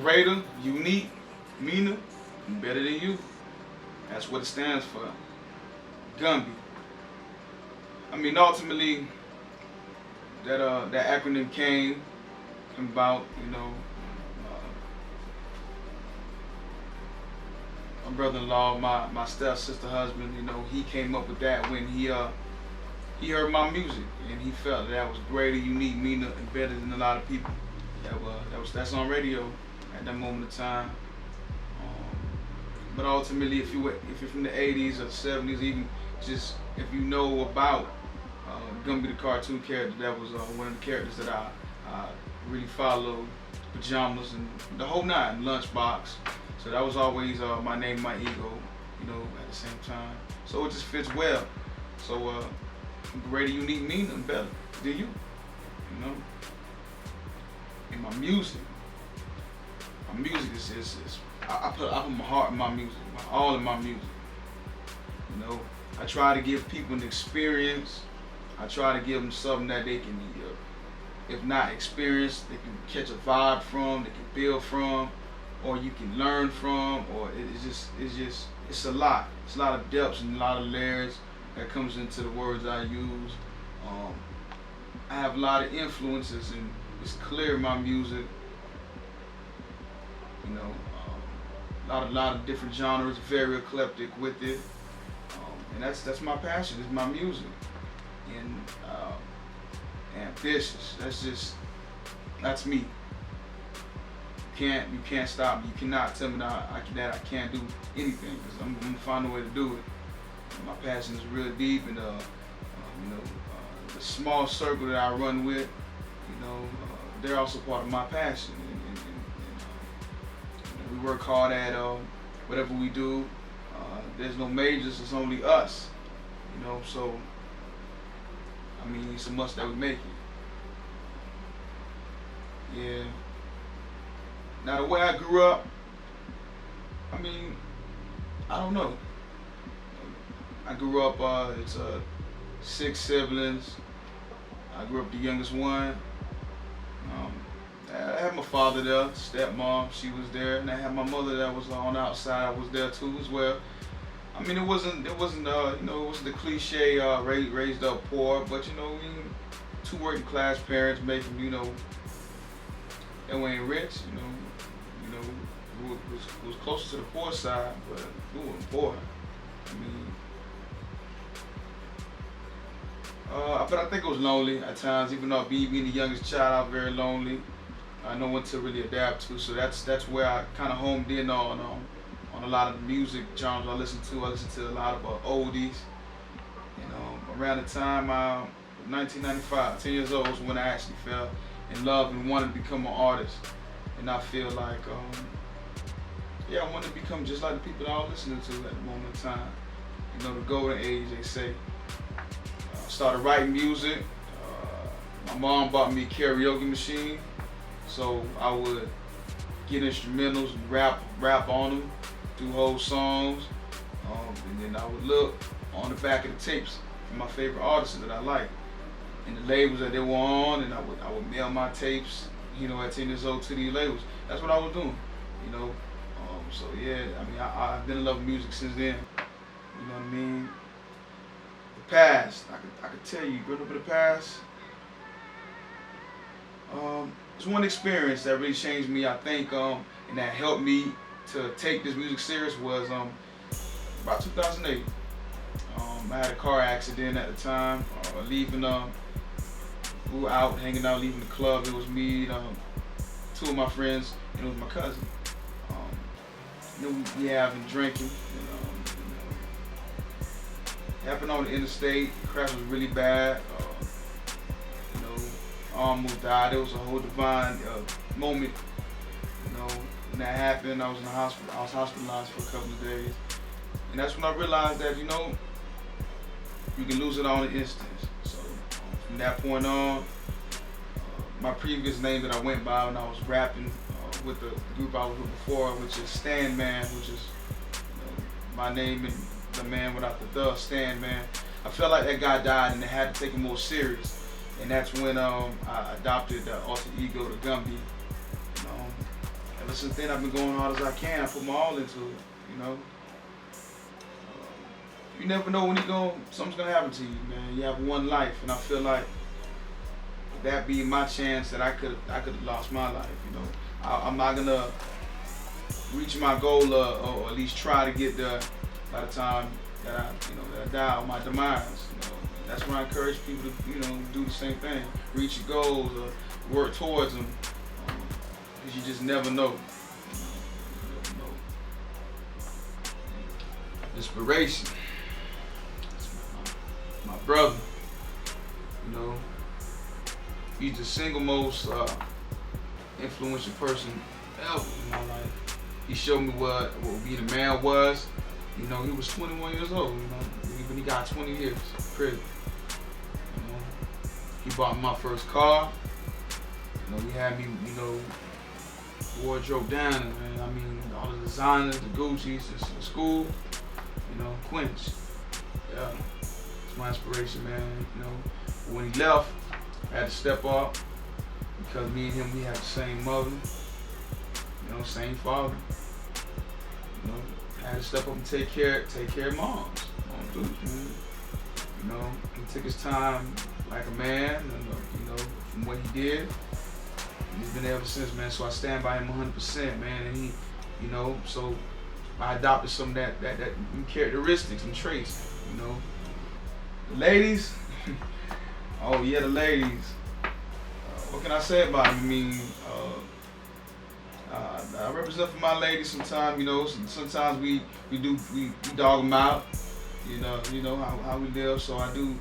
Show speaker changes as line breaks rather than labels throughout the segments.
greater, unique, meaner, and better than you. That's what it stands for. Gumby. I mean, ultimately, that acronym came about, my brother-in-law, my step-sister husband, he came up with that when he heard my music, and he felt that was greater, unique, meaner, and better than a lot of people that's on radio at that moment of time. But ultimately, if you're from the 80s or the 70s, even just if you know about Gumby the cartoon character, that was one of the characters that I really followed. Pajamas and the whole nine, Lunchbox. So that was always my name, my ego, at the same time. So it just fits well. So greater, unique, meaner, and better than you, And my music is I put my heart in my music, all in my music. I try to give people an experience. I try to give them something that they can, if not experience, they can catch a vibe from, they can build from, or you can learn from, or it's a lot. It's a lot of depths and a lot of layers that comes into the words I use. I have a lot of influences, and it's clear in my music. A lot of different genres, very eclectic with it, and that's my passion. It's my music, and ambitious. That's me. You can't stop me. You cannot tell me that I can't do anything, because I'm gonna find a way to do it. My passion is real deep, and the small circle that I run with, they're also part of my passion. We work hard at whatever we do. There's no majors, it's only us. So I mean, it's a must that we make it. Yeah. Now the way I grew up, I mean, I don't know. I grew up, it's 6 siblings. I grew up the youngest one. I had my father there, stepmom, she was there, and I had my mother that was on the outside. I was there too as well. I mean, it wasn't the cliche raised up poor, but two working class parents making, they weren't rich, it was closer to the poor side, but we weren't poor. I mean, but I think it was lonely at times, even though being the youngest child, I was very lonely. No one to really adapt to, so that's where I kind of homed in on a lot of the music genres I listen to. I listen to a lot of oldies. Around the time 1995, 10 years old was when I actually fell in love and wanted to become an artist. And I feel like, I wanted to become just like the people that I was listening to at the moment in time. The golden age, they say. Started writing music. My mom bought me a karaoke machine. So I would get instrumentals and rap on them, do whole songs, and then I would look on the back of the tapes for my favorite artists that I like, and the labels that they were on, and I would mail my tapes, at 10 years old to these labels. That's what I was doing, So yeah, I mean, I've been in love with music since then. You know what I mean? The past, I could tell you, growing up in the past. It's one experience that really changed me, I think, and that helped me to take this music serious was about 2008. I had a car accident at the time, leaving, we were out, hanging out, leaving the club. It was me, two of my friends, and it was my cousin. We having drinking, happened on the interstate. The crash was really bad. Almost died. It was a whole divine moment. When that happened, I was in the hospital. I was hospitalized for a couple of days, and that's when I realized that you can lose it all in instance. So from that point on, my previous name that I went by when I was rapping with the group I was with before, which is Stan Man, which is my name and the man without the Stan Man. I felt like that guy died, and they had to take it more serious. And that's when I adopted the alter ego, the Gumby. ever since then, I've been going hard as I can. I put my all into it. You never know when something's gonna happen to you, man. You have one life, and I feel like that being my chance that I could have lost my life. I'm not gonna reach my goal or at least try to get there by the time that I die on my demise. That's why I encourage people to do the same thing, reach your goals or work towards them, because you just never know. Inspiration. My brother, he's the single most influential person ever in my life. He showed me what being a man was. He was 21 years old. When he got 20 years in prison. He bought me my first car. He had me, wardrobe down, and I mean all the designers, the Gucci's, the school. Quench. Yeah, it's my inspiration, man. When he left, I had to step up because me and him, we had the same mother, same father. I had to step up and take care of moms, dudes, man. He took his time like a man, and from what he did, he's been there ever since, man. So I stand by him 100%, man. And he, so I adopted some of that characteristics and traits, The ladies, oh yeah, the ladies. What can I say about them? I mean, I represent for my ladies sometimes, sometimes we dog them out, how we live. So I do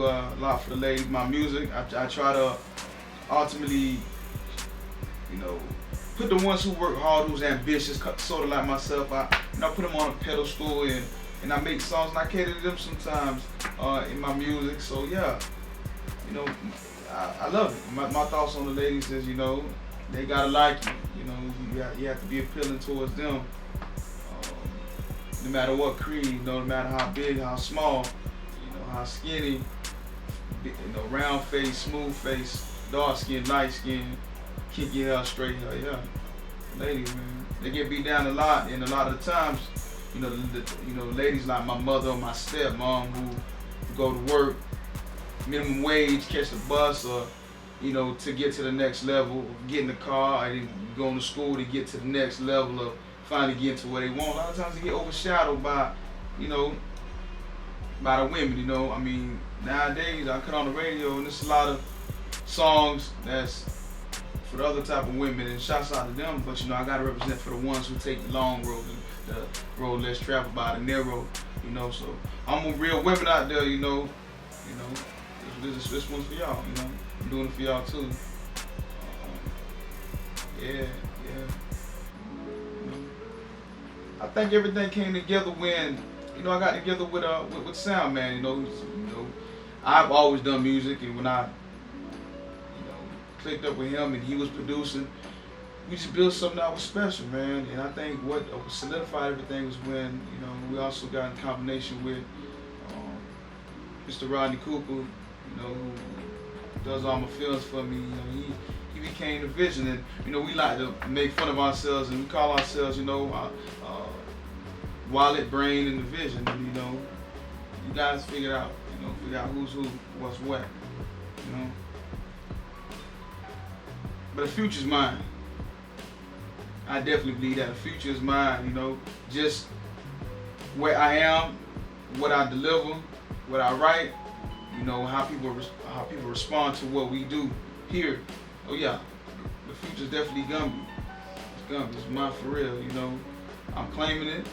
a lot for the ladies. My music, I try to ultimately, put the ones who work hard, who's ambitious, sort of like myself. I put them on a pedestal, and I make songs and I cater to them sometimes in my music. So yeah, I love it. My thoughts on the ladies is, they gotta like you. You have to be appealing towards them. No matter what creed, no matter how big, how small, how skinny, round face, smooth face, dark skin, light skin, kinky hair, straight hair, yeah. Ladies, man, they get beat down a lot, and a lot of the times, ladies like my mother or my stepmom who go to work, minimum wage, catch the bus, or to get to the next level, get in the car, and going to school to get to the next level of finally getting to where they want. A lot of times they get overshadowed by, by the women. I mean, nowadays I cut on the radio and there's a lot of songs that's for the other type of women, and shouts out to them, but I gotta represent for the ones who take the long road, the road less traveled by, the narrow, so I'm a real women out there, this one's for y'all, I'm doing it for y'all too. Yeah. I think everything came together when, I got together with Sound Man, I've always done music, and when I clicked up with him and he was producing, we just built something that was special, man. And I think what solidified everything was when, we also got in combination with Mr. Rodney Cooper, who does all my films for me. He became the vision, and we like to make fun of ourselves, and we call ourselves, Wallet, Brain, and the Vision. And, you guys figure out who's who, what's what, But the future's mine. I definitely believe that the future is mine, just where I am, what I deliver, what I write, how people respond to what we do here. Oh yeah, the future's definitely Gumby. It's Gumby, it's mine for real, I'm claiming it.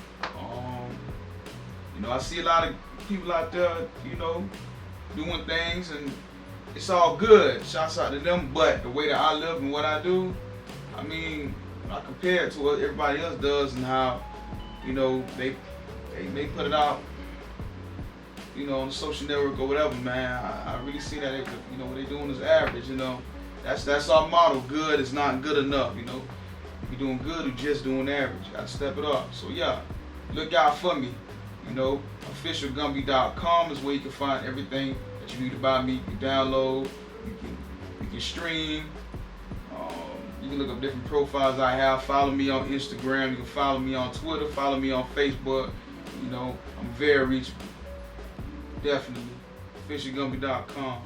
I see a lot of people out there, doing things, and it's all good. Shouts out to them, but the way that I live and what I do, I mean, I compare it to what everybody else does and how, they put it out, on the social network or whatever, man. I really see that what they're doing is average, That's our motto. Good is not good enough, If you're doing good, you're just doing average. You gotta step it up. So yeah, look out for me. Officialgumby.com is where you can find everything that you need about me. You can download, you can stream. You can look up different profiles I have. Follow me on Instagram. You can follow me on Twitter. Follow me on Facebook. You know, I'm very reachable. Definitely. FishyGumby.com.